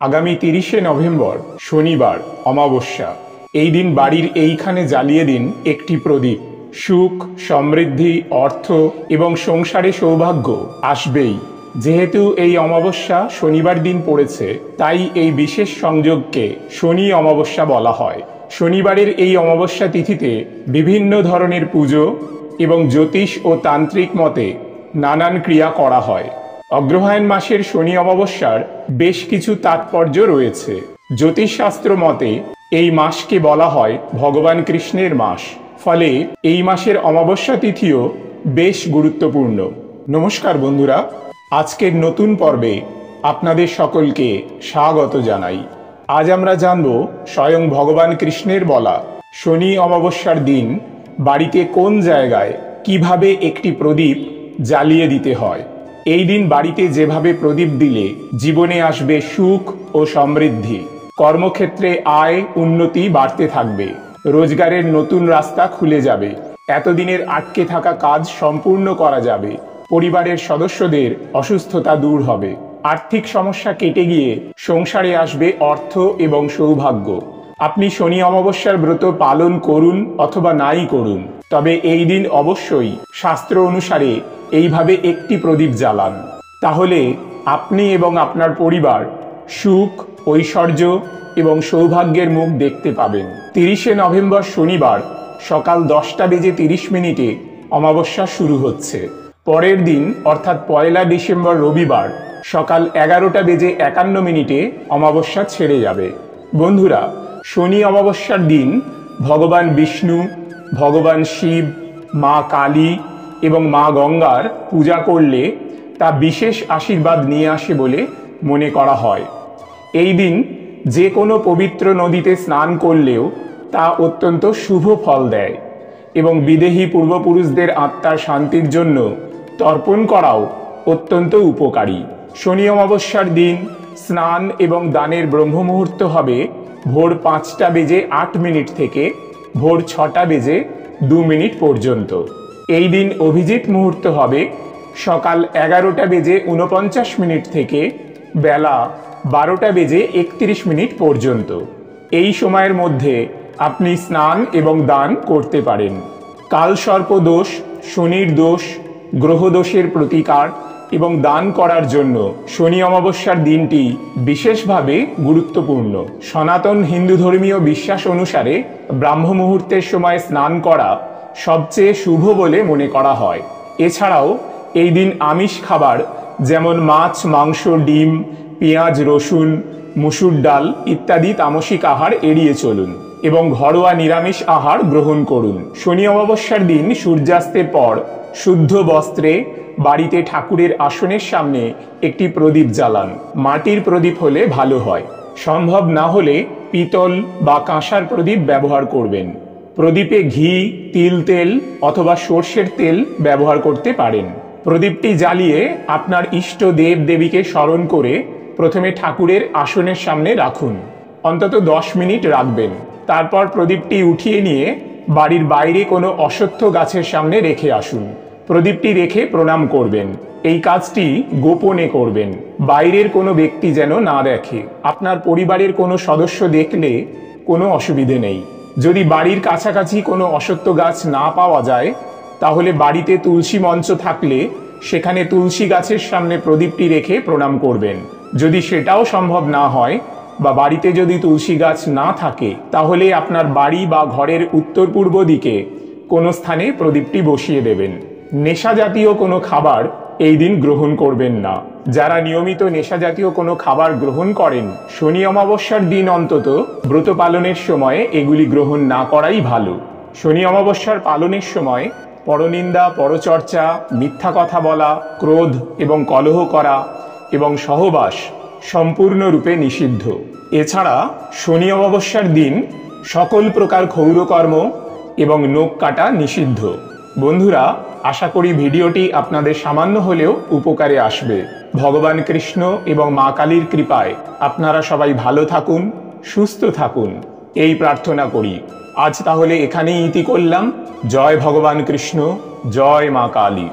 আগামী 30শে নভেম্বর শনিবার অমাবস্যা। এই দিন বাড়ির এইখানে জ্বালিয়ে দিন একটি প্রদীপ। সুখ, সমৃদ্ধি, অর্থ এবং সংসারে সৌভাগ্য আসবেই। যেহেতু এই অমাবস্যা শনিবার দিন পড়েছে, তাই এই বিশেষ সংযোগকে শনি অমাবস্যা বলা হয়। শনিবারের এই অমাবস্যা তিথিতে বিভিন্ন ধরনের পুজো এবং জ্যোতিষ ও তান্ত্রিক মতে নানান ক্রিয়া করা হয়। অগ্রহায়ণ মাসের শনি অমাবস্যার বেশ কিছু তাৎপর্য রয়েছে। জ্যোতিষশাস্ত্র মতে এই মাসকে বলা হয় ভগবান কৃষ্ণের মাস, ফলে এই মাসের অমাবস্যা তিথিও বেশ গুরুত্বপূর্ণ। নমস্কার বন্ধুরা, আজকের নতুন পর্বে আপনাদের সকলকে স্বাগত জানাই। আজ আমরা জানব স্বয়ং ভগবান কৃষ্ণের বলা শনি অমাবস্যার দিন বাড়িতে কোন জায়গায় কিভাবে একটি প্রদীপ জ্বালিয়ে দিতে হয়। এই দিন বাড়িতে যেভাবে প্রদীপ দিলে জীবনে আসবে সুখ ও সমৃদ্ধি, কর্মক্ষেত্রে আয় উন্নতি বাড়তে থাকবে, রোজগারের নতুন রাস্তা খুলে যাবে, এতদিনের আটকে থাকা কাজ সম্পূর্ণ করা যাবে, পরিবারের সদস্যদের অসুস্থতা দূর হবে, আর্থিক সমস্যা কেটে গিয়ে সংসারে আসবে অর্থ এবং সৌভাগ্য। আপনি শনি অমাবস্যার ব্রত পালন করুন অথবা নাই করুন, তবে এই দিন অবশ্যই শাস্ত্র অনুসারে এইভাবে একটি প্রদীপ জ্বালান। তাহলে আপনি এবং আপনার পরিবার সুখ, ঐশ্বর্য এবং সৌভাগ্যের মুখ দেখতে পাবেন। 30শে নভেম্বর শনিবার সকাল 10:30 অমাবস্যা শুরু হচ্ছে। পরের দিন অর্থাৎ 1 ডিসেম্বর রবিবার সকাল 11:51 অমাবস্যা ছেড়ে যাবে। বন্ধুরা, শনি অমাবস্যার দিন ভগবান বিষ্ণু, ভগবান শিব, মা কালী এবং মা গঙ্গার পূজা করলে তা বিশেষ আশীর্বাদ নিয়ে আসে বলে মনে করা হয়। এই দিন যে কোনো পবিত্র নদীতে স্নান করলেও তা অত্যন্ত শুভ ফল দেয় এবং বিদেহী পূর্বপুরুষদের আত্মার শান্তির জন্য তর্পণ করাও অত্যন্ত উপকারী। শনি অমাবস্যার দিন স্নান এবং দানের ব্রহ্ম মুহূর্ত হবে ভোর 5:08 থেকে ভোর 6:02 পর্যন্ত। এই দিন অভিজিৎ মুহূর্ত হবে সকাল 11:49 থেকে বেলা 12:31 পর্যন্ত। এই সময়ের মধ্যে আপনি স্নান এবং দান করতে পারেন। কালসর্প দোষ, শনির দোষ, গ্রহদোষের প্রতিকার এবং দান করার জন্য শনি অমাবস্যার দিনটি বিশেষভাবে গুরুত্বপূর্ণ। সনাতন হিন্দু ধর্মীয় বিশ্বাস অনুসারে ব্রাহ্ম মুহূর্তের সময় স্নান করা সবচেয়ে শুভ বলে মনে করা হয়। এছাড়াও এই দিন আমিষ খাবার যেমন মাছ, মাংস, ডিম, পেঁয়াজ, রসুন, মুসুর ডাল ইত্যাদি তামসিক আহার এড়িয়ে চলুন এবং ঘরোয়া নিরামিষ আহার গ্রহণ করুন। শনি অমাবস্যার দিন সূর্যাস্তের পর শুদ্ধ বস্ত্রে বাড়িতে ঠাকুরের আসনের সামনে একটি প্রদীপ জ্বালান। মাটির প্রদীপ হলে ভালো হয়, সম্ভব না হলে পিতল বা কাঁসার প্রদীপ ব্যবহার করবেন। প্রদীপে ঘি, তিল তেল অথবা সর্ষের তেল ব্যবহার করতে পারেন। প্রদীপটি জ্বালিয়ে আপনার ইষ্ট দেব দেবীকে স্মরণ করে প্রথমে ঠাকুরের আসনের সামনে রাখুন। অন্তত 10 মিনিট রাখবেন। তারপর প্রদীপটি উঠিয়ে নিয়ে বাড়ির বাইরে কোনো অশ্বত্থ গাছের সামনে রেখে আসুন। প্রদীপটি রেখে প্রণাম করবেন। এই কাজটি গোপনে করবেন, বাইরের কোনো ব্যক্তি যেন না দেখে। আপনার পরিবারের কোনো সদস্য দেখলে কোনো অসুবিধে নেই। যদি বাড়ির কাছাকাছি কোনো অশ্বত্থ গাছ না পাওয়া যায়, তাহলে বাড়িতে তুলসী মঞ্চ থাকলে সেখানে তুলসী গাছের সামনে প্রদীপটি রেখে প্রণাম করবেন। যদি সেটাও সম্ভব না হয় বা বাড়িতে যদি তুলসী গাছ না থাকে, তাহলে আপনার বাড়ি বা ঘরের উত্তর পূর্ব দিকে কোনো স্থানে প্রদীপটি বসিয়ে দেবেন। নেশা জাতীয় কোনো খাবার এই দিন গ্রহণ করবেন না। যারা নিয়মিত নেশা জাতীয় কোনো খাবার গ্রহণ করেন, শনি অমাবস্যার দিন অন্তত ব্রত পালনের সময় এগুলি গ্রহণ না করাই ভালো। শনি অমাবস্যার পালনের সময় পরনিন্দা, পরচর্চা, মিথ্যা কথা বলা, ক্রোধ এবং কলহ করা এবং সহবাস সম্পূর্ণরূপে নিষিদ্ধ। এছাড়া শনি অমাবস্যার দিন সকল প্রকার ক্ষৌরকর্ম এবং নখ কাটা নিষিদ্ধ। বন্ধুরা, আশা করি ভিডিওটি আপনাদের সামান্য হলেও উপকারে আসবে। ভগবান কৃষ্ণ এবং মা কালীর কৃপায় আপনারা সবাই ভালো থাকুন, সুস্থ থাকুন, এই প্রার্থনা করি। আজ তাহলে এখানেই ইতি করলাম। জয় ভগবান কৃষ্ণ, জয় মা কালী।